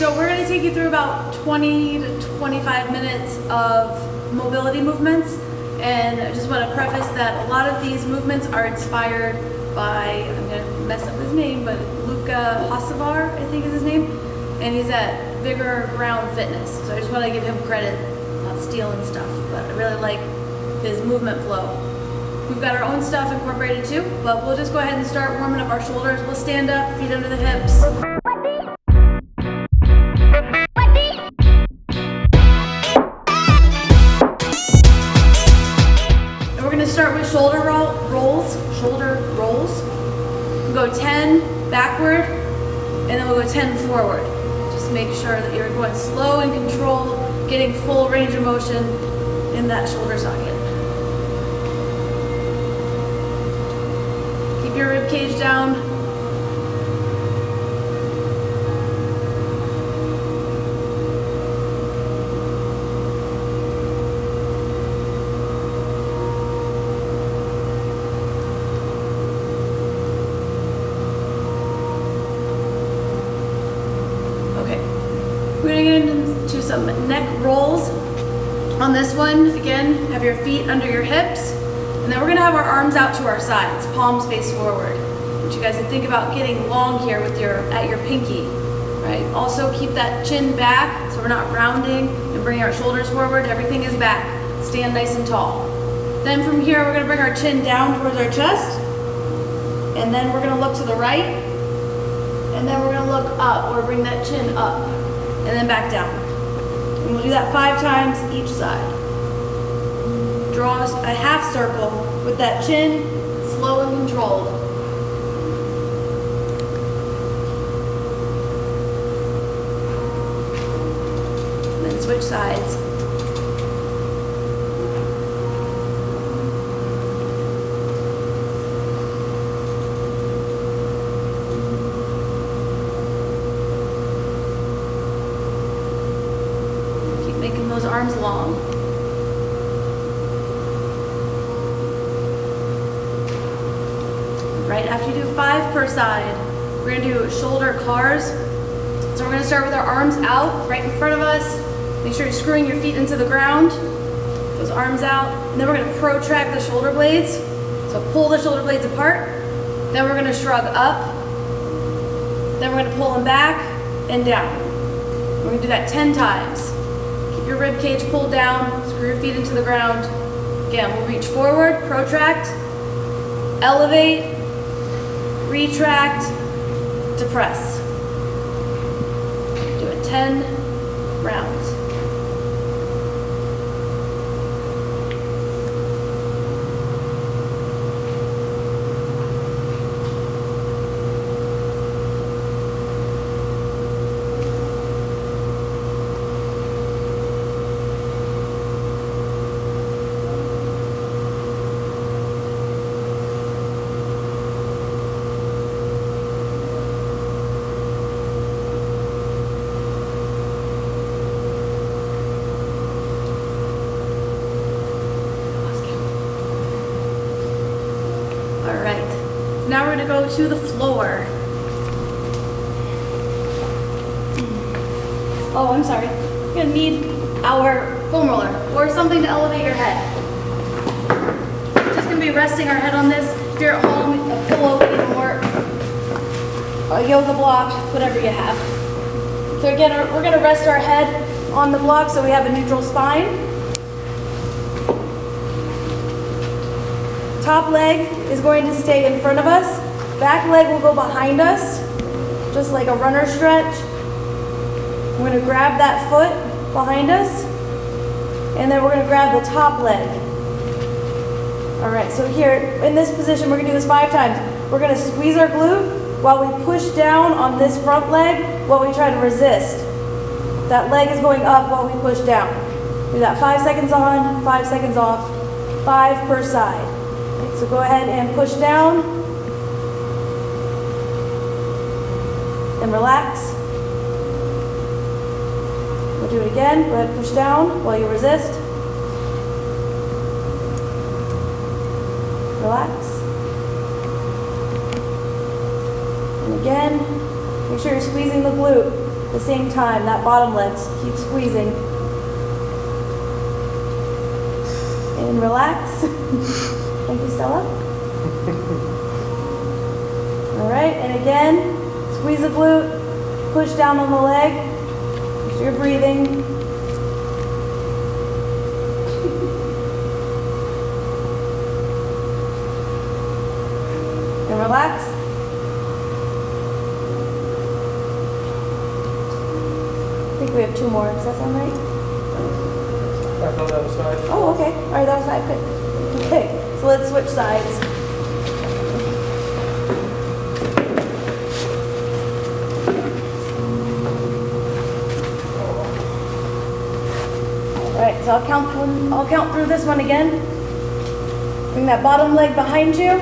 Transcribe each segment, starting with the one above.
So we're going to take you through about 20 to 25 minutes of mobility movements. And I just want to preface that a lot of these movements are inspired by, I'm going to mess up his name, but Luca Hocevar, I think is his name. And he's at Vigor Ground Fitness. So I just want to give him credit, not stealing stuff, but I really like his movement flow. We've got our own stuff incorporated too, but we'll just go ahead and start warming up our shoulders. We'll stand up, feet under the hips. And we're gonna start with shoulder rolls. We'll go 10 backward, and then we'll go 10 forward. Just make sure that you're going slow and controlled, getting full range of motion in that shoulder socket. Keep your rib cage down. Okay, we're gonna get into some neck rolls. On this one, again, have your feet under your hips, and then we're gonna have our arms out to our sides, palms face forward. I want you guys to think about getting long here with at your pinky, right? Also keep that chin back, so we're not rounding and bringing our shoulders forward. Everything is back. Stand nice and tall. Then from here, we're gonna bring our chin down towards our chest, and then we're gonna look to the right, and then we're gonna look up, or bring that chin up, and then back down. And we'll do that 5 times each side. Draw a half circle with that chin, slow and controlled. And then switch sides. Making those arms long. Right after you do 5 per side, we're gonna do shoulder cars. So we're gonna start with our arms out right in front of us. Make sure you're screwing your feet into the ground. Those arms out. And then we're gonna protract the shoulder blades. So pull the shoulder blades apart. Then we're gonna shrug up. Then we're gonna pull them back and down. We're gonna do that 10 times. Your rib cage pulled down, screw your feet into the ground. Again, we'll reach forward, protract, elevate, retract, depress. Do it 10 rounds. Now we're going to go to the floor. Oh, I'm sorry. You're going to need our foam roller or something to elevate your head. Just going to be resting our head on this. If you're at home, a pillow can even work. A yoga block, whatever you have. So again, we're going to rest our head on the block so we have a neutral spine. Top leg is going to stay in front of us. Back leg will go behind us, just like a runner stretch. We're going to grab that foot behind us, and then we're going to grab the top leg. All right, so here in this position, we're going to do this 5 times. We're going to squeeze our glute while we push down on this front leg while we try to resist. That leg is going up while we push down. Do that 5 seconds on, 5 seconds off, 5 per side. So go ahead and push down and relax. We'll do it again. Go ahead and push down while you resist. Relax. And again, make sure you're squeezing the glute. At the same time, that bottom leg, keep squeezing. And relax. Thank you, Stella. All right, and again, squeeze the glute, push down on the leg. Make sure you're breathing. And relax. I think we have 2 more. Does that sound right? I thought that was side. Oh, okay. All right, that was side. Good. Okay, so let's switch sides. All right, so I'll count through this one again. Bring that bottom leg behind you.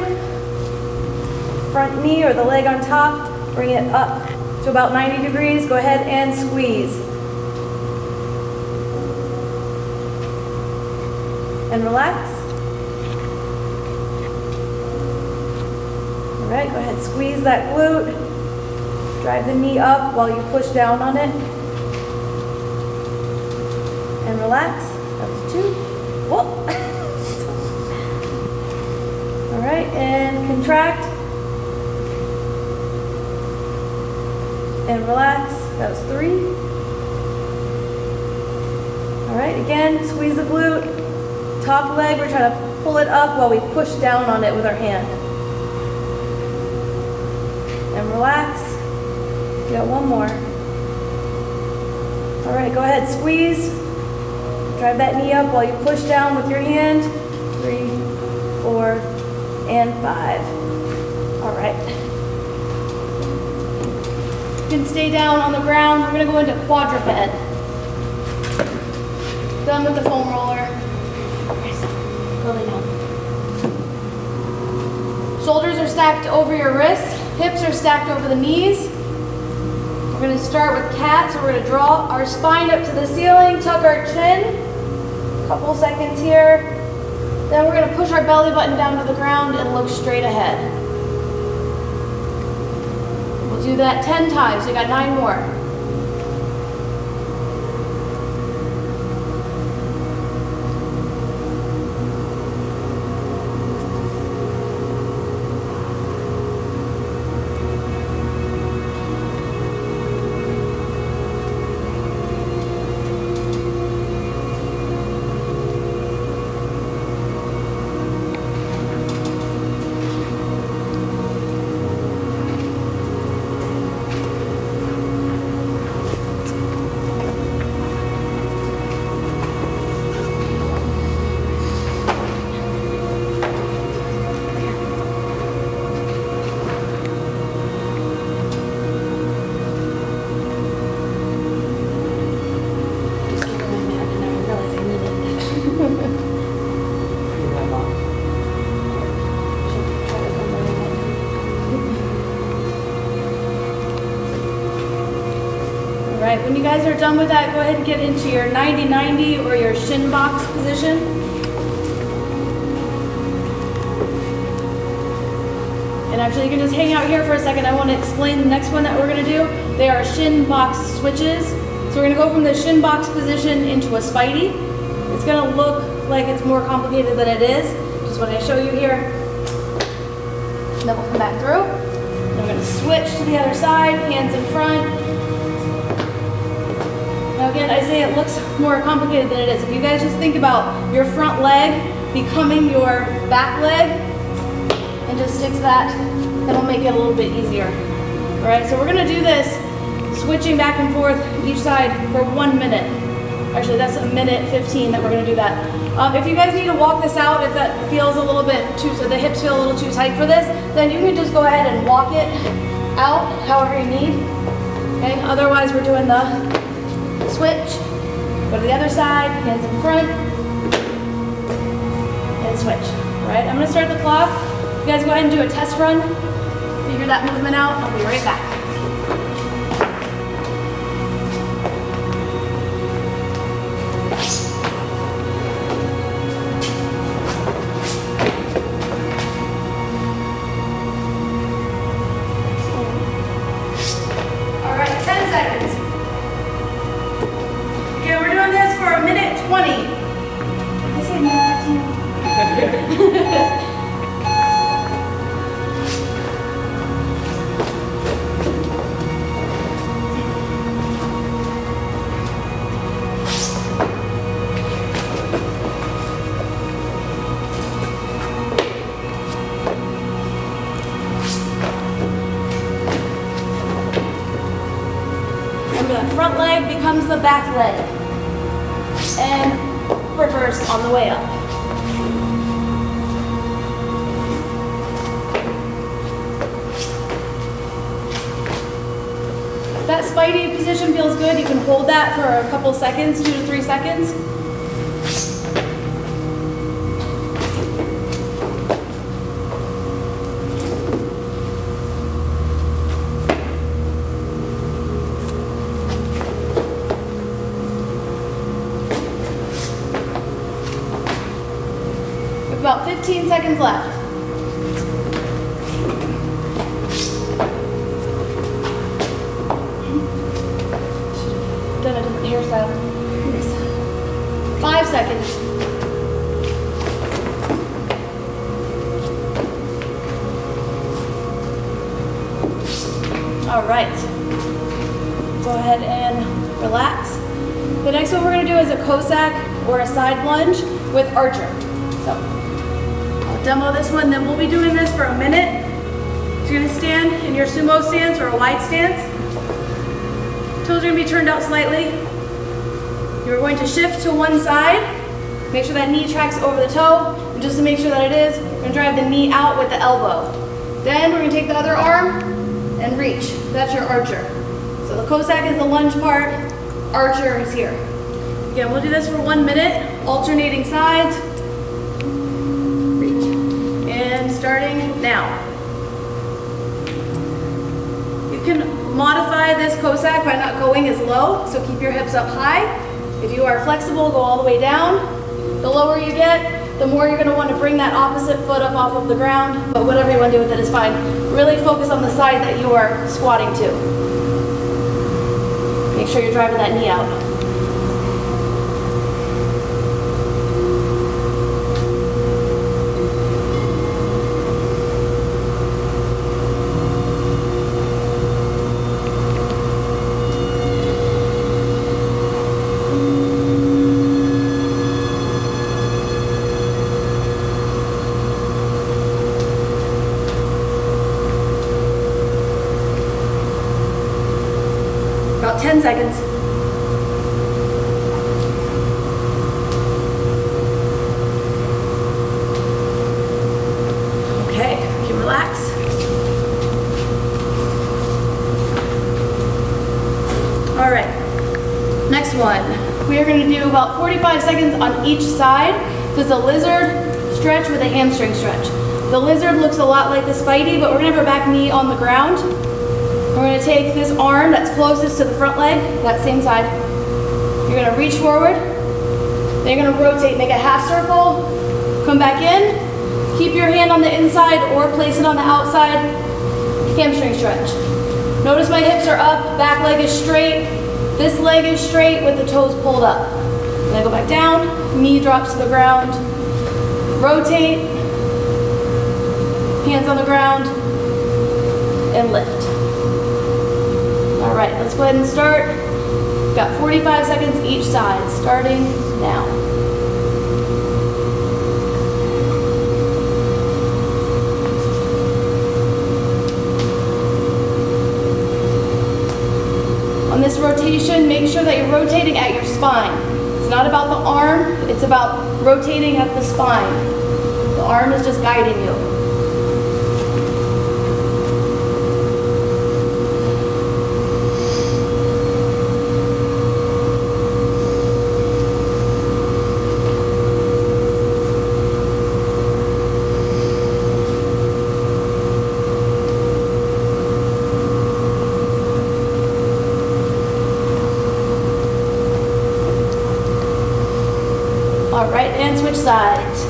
Front knee or the leg on top. Bring it up to about 90 degrees. Go ahead and squeeze. And relax. All right, go ahead, squeeze that glute. Drive the knee up while you push down on it. And relax. That was 2. Whoa. All right, and contract. And relax. That was 3. All right, again, squeeze the glute. Top leg, we're trying to pull it up while we push down on it with our hand. And relax. You got 1 more. All right, go ahead, squeeze. Drive that knee up while you push down with your hand. 3, 4, and 5. All right. You can stay down on the ground. We're gonna go into quadruped. Done with the foam roller. Really down. Shoulders are stacked over your wrists. Hips are stacked over the knees. We're gonna start with cat, so we're gonna draw our spine up to the ceiling, tuck our chin. Couple seconds here. Then we're gonna push our belly button down to the ground and look straight ahead. We'll do that 10 times, so you got 9 more. Alright, when you guys are done with that, go ahead and get into your 90-90 or your shin box position. And actually you can just hang out here for a second. I want to explain the next one that we're going to do. They are shin box switches. So we're going to go from the shin box position into a spidey. It's going to look like it's more complicated than it is. Just want to show you here. And then we'll come back through. And we're going to switch to the other side, hands in front. Now again, I say it looks more complicated than it is. If you guys just think about your front leg becoming your back leg and just stick to that, that'll make it a little bit easier. All right, so we're gonna do this switching back and forth each side for 1 minute. Actually, that's 1:15 that we're gonna do that. If you guys need to walk this out, if that feels a little bit too, so the hips feel a little too tight for this, then you can just go ahead and walk it out however you need. Okay, otherwise we're doing the switch, go to the other side, hands in front, and switch. All right, I'm gonna start the clock. You guys go ahead and do a test run. Figure that movement out. I'll be right back. All right, 10 seconds. So that front leg becomes the back leg. And reverse on the way up. If that spidey position feels good, you can hold that for a couple seconds, 2 to 3 seconds. About 15 seconds left. Done a different hairstyle. 5 seconds. All right. Go ahead and relax. The next one we're going to do is a Cossack or a side lunge with archer. So demo this one, then we'll be doing this for a minute. So you're gonna stand in your sumo stance or a wide stance. Toes are gonna be turned out slightly. You're going to shift to one side. Make sure that knee tracks over the toe. And just to make sure that it is, we're gonna drive the knee out with the elbow. Then we're gonna take the other arm and reach. That's your archer. So the Cossack is the lunge part, archer is here. Again, we'll do this for 1 minute, alternating sides. And starting now. You can modify this Cossack by not going as low, so keep your hips up high. If you are flexible, go all the way down. The lower you get, the more you're going to want to bring that opposite foot up off of the ground, but whatever you want to do with it is fine. Really focus on the side that you are squatting to. Make sure you're driving that knee out. About 10 seconds. Okay, you can relax. All right, next one. We are going to do about 45 seconds on each side. So it's a lizard stretch with a hamstring stretch. The lizard looks a lot like the spidey, but we're going to have our back knee on the ground. We're going to take this arm that's closest to the front leg, that same side. You're going to reach forward. Then you're going to rotate, make a half circle, come back in. Keep your hand on the inside or place it on the outside. Hamstring stretch. Notice my hips are up, back leg is straight. This leg is straight with the toes pulled up. Then I go back down, knee drops to the ground. Rotate, hands on the ground, and lift. All right, let's go ahead and start. We've got 45 seconds each side, starting now. On this rotation, make sure that you're rotating at your spine. It's not about the arm, it's about rotating at the spine. The arm is just guiding you. All right, and switch sides.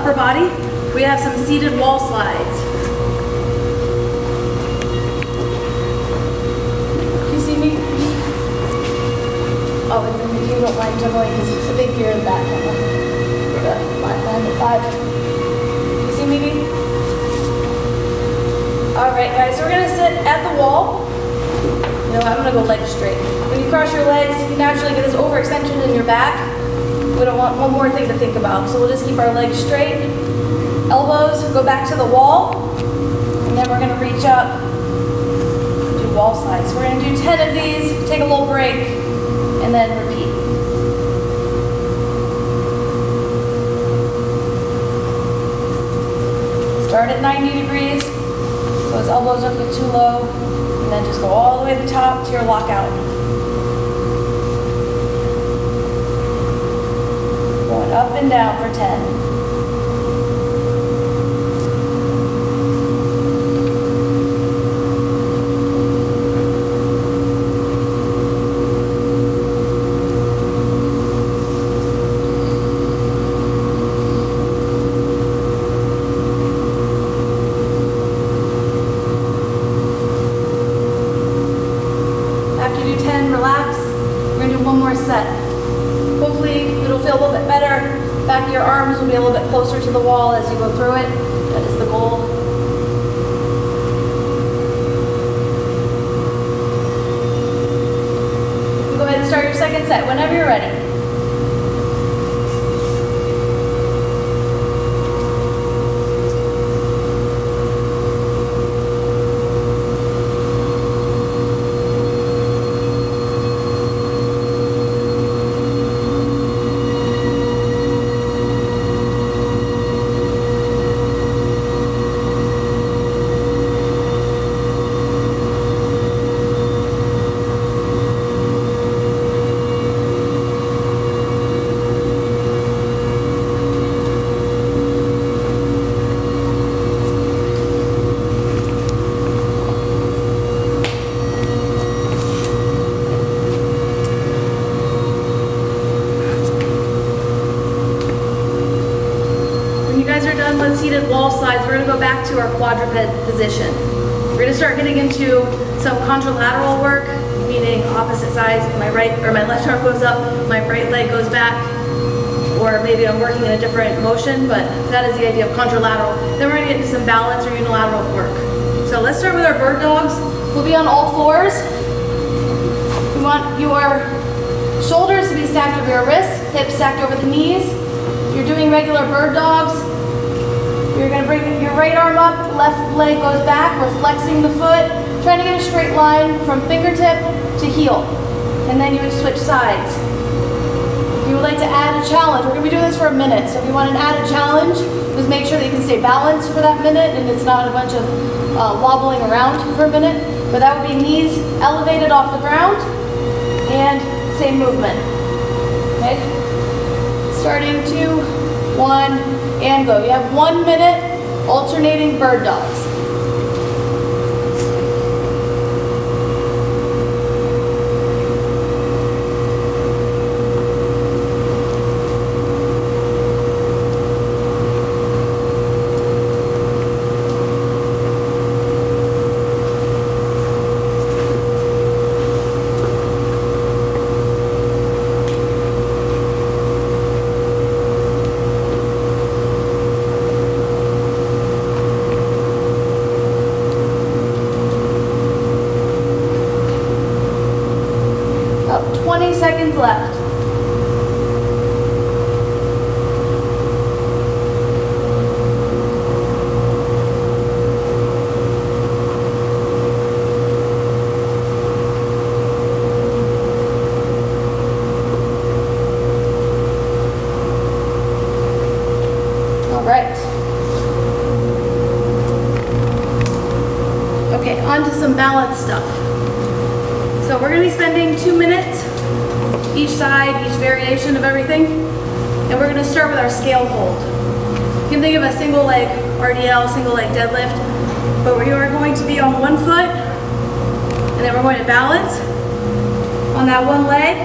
upper body, we have some seated wall slides. You see me? Oh, and then if you don't mind jumping, because I think you're in that camera. 5. You see me? Alright guys, so we're going to sit at the wall. No, I'm going to go legs straight. When you cross your legs, you naturally get this overextension in your back. We don't want one more thing to think about. So we'll just keep our legs straight. Elbows go back to the wall. And then we're going to reach up, do wall slides. So we're going to do 10 of these, take a little break, and then repeat. Start at 90 degrees, so his elbows don't get too low, and then just go all the way to the top to your lockout. Going up and down for 10. Relax. We're going to do one more set. Hopefully it'll feel a little bit better. Back of your arms will be a little bit closer to the wall as you go through it. That is the goal. Go ahead and start your second set whenever you're ready. Seated wall slides, we're going to go back to our quadruped position. We're going to start getting into some contralateral work, meaning opposite sides. My right or my left arm goes up, my right leg goes back, or maybe I'm working in a different motion, but that is the idea of contralateral. Then we're going to get into some balance or unilateral work. So let's start with our bird dogs. We'll be on all fours. We want your shoulders to be stacked over your wrists, hips stacked over the knees. If you're doing regular bird dogs, you're going to bring your right arm up, left leg goes back, we're flexing the foot, trying to get a straight line from fingertip to heel. And then you would switch sides. If you would like to add a challenge, we're going to be doing this for a minute, so if you want to add a challenge, just make sure that you can stay balanced for that minute and it's not a bunch of wobbling around for a minute. But that would be knees elevated off the ground and same movement. Okay? Starting 2, 1, and go. You have 1 minute alternating bird dogs. About 20 seconds left. All right. Okay, on to some balance stuff. So we're going to be spending 2 minutes each side, each variation of everything. And we're going to start with our scale hold. You can think of a single leg RDL, single leg deadlift, but we are going to be on one foot, and then we're going to balance on that one leg.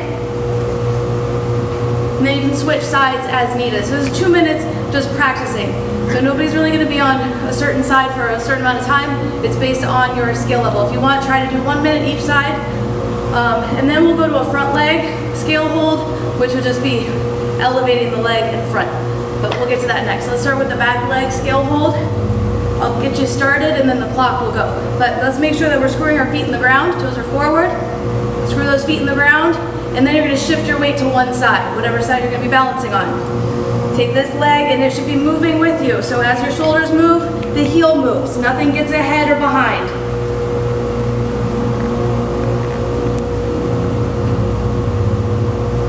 And then you can switch sides as needed. So this is 2 minutes just practicing. So nobody's really gonna be on a certain side for a certain amount of time. It's based on your skill level. If you want, try to do 1 minute each side. And then we'll go to a front leg scale hold, which would just be elevating the leg in front. But we'll get to that next. Let's start with the back leg scale hold. I'll get you started and then the clock will go. But let's make sure that we're screwing our feet in the ground. Toes are forward. Screw those feet in the ground. And then you're gonna shift your weight to one side, whatever side you're gonna be balancing on. Take this leg and it should be moving with you. So as your shoulders move, the heel moves. Nothing gets ahead or behind.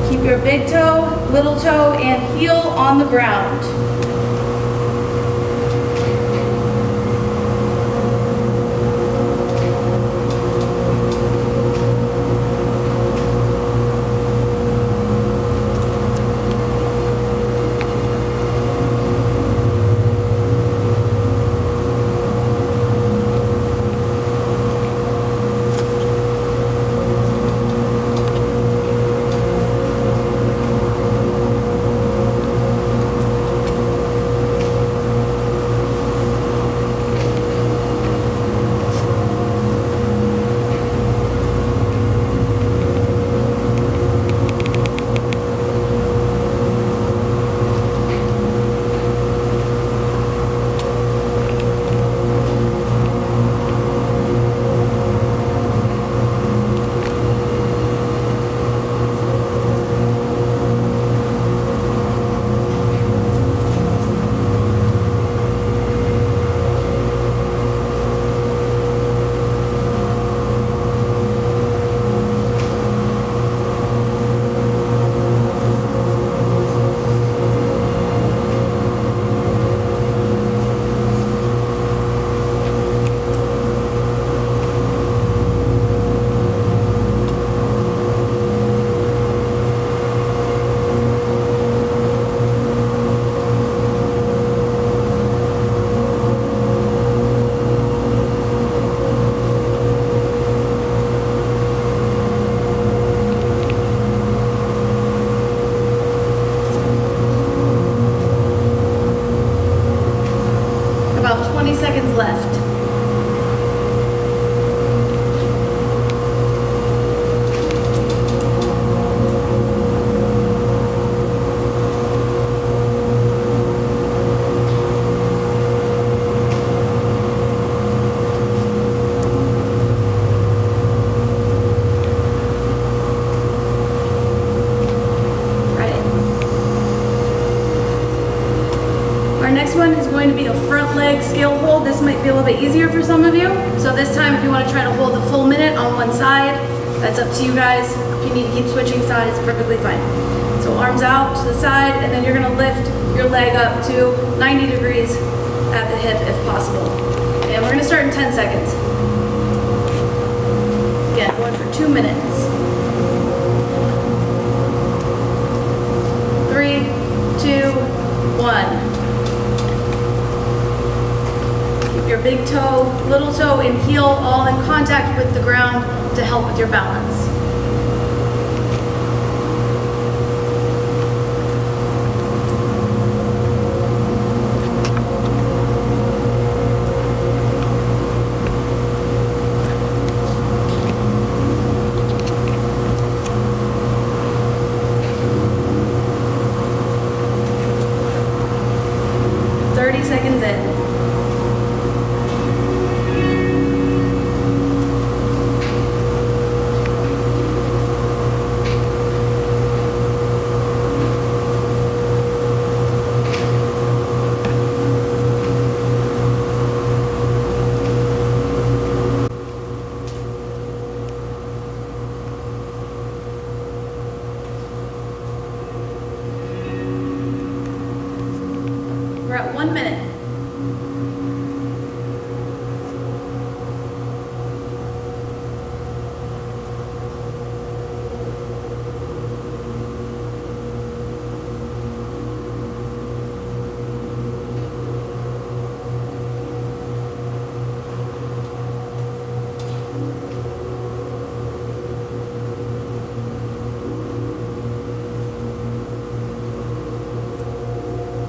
Keep your big toe, little toe, and heel on the ground. About 20 seconds left. Our next one is going to be a front leg scale hold. This might be a little bit easier for some of you. So this time, if you want to try to hold the full minute on one side, that's up to you guys. If you need to keep switching sides, perfectly fine. So arms out to the side, and then you're going to lift your leg up to 90 degrees at the hip if possible. And we're going to start in 10 seconds. Again, going for 2 minutes. 3, 2, 1. Your big toe, little toe, and heel all in contact with the ground to help with your balance. Seconds in. We're at 1 minute.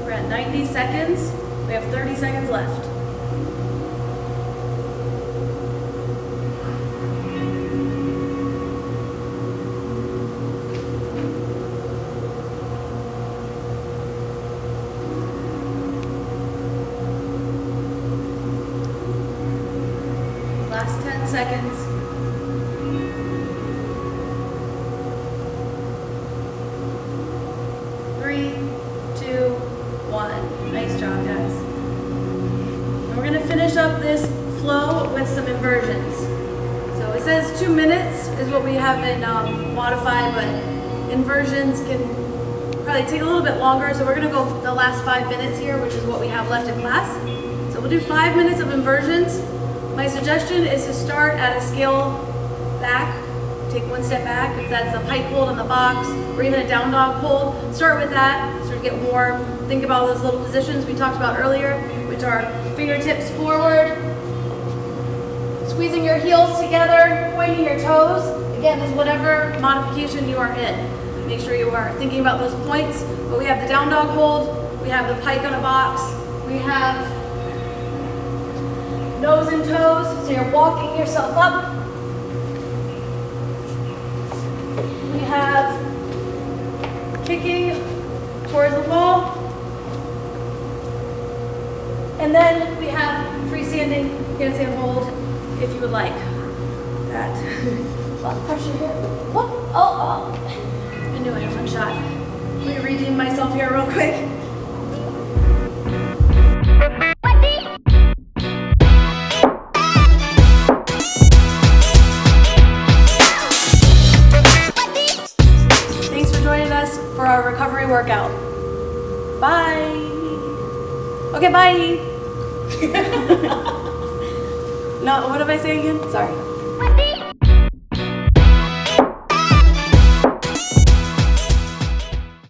We're at 90 90 seconds. We have 30 seconds left. Last 10 seconds. 3, 2, 1. Nice job, guys. And we're gonna finish up this flow with some inversions. So it says 2 minutes is what we have in modified, but inversions can probably take a little bit longer. So we're gonna go the last 5 minutes here, which is what we have left in class. So we'll do 5 minutes of inversions. My suggestion is to start at a scale back. Take one step back, if that's a pike hold on the box, or even a down dog hold. Start with that, sort of get warm. Think about those little positions we talked about earlier, which are fingertips forward, squeezing your heels together, pointing your toes. Again, is whatever modification you are in. Make sure you are thinking about those points. But we have the down dog hold, we have the pike on a box, we have nose and toes, so you're walking yourself up. We have kicking towards the wall. And then we have freestanding handstand hold if you would like that. A lot of pressure here. Whoop. Oh. I knew I had one shot. Let me redeem myself here real quick. For our recovery workout. Bye. Okay, bye. No, what did I say again? Sorry.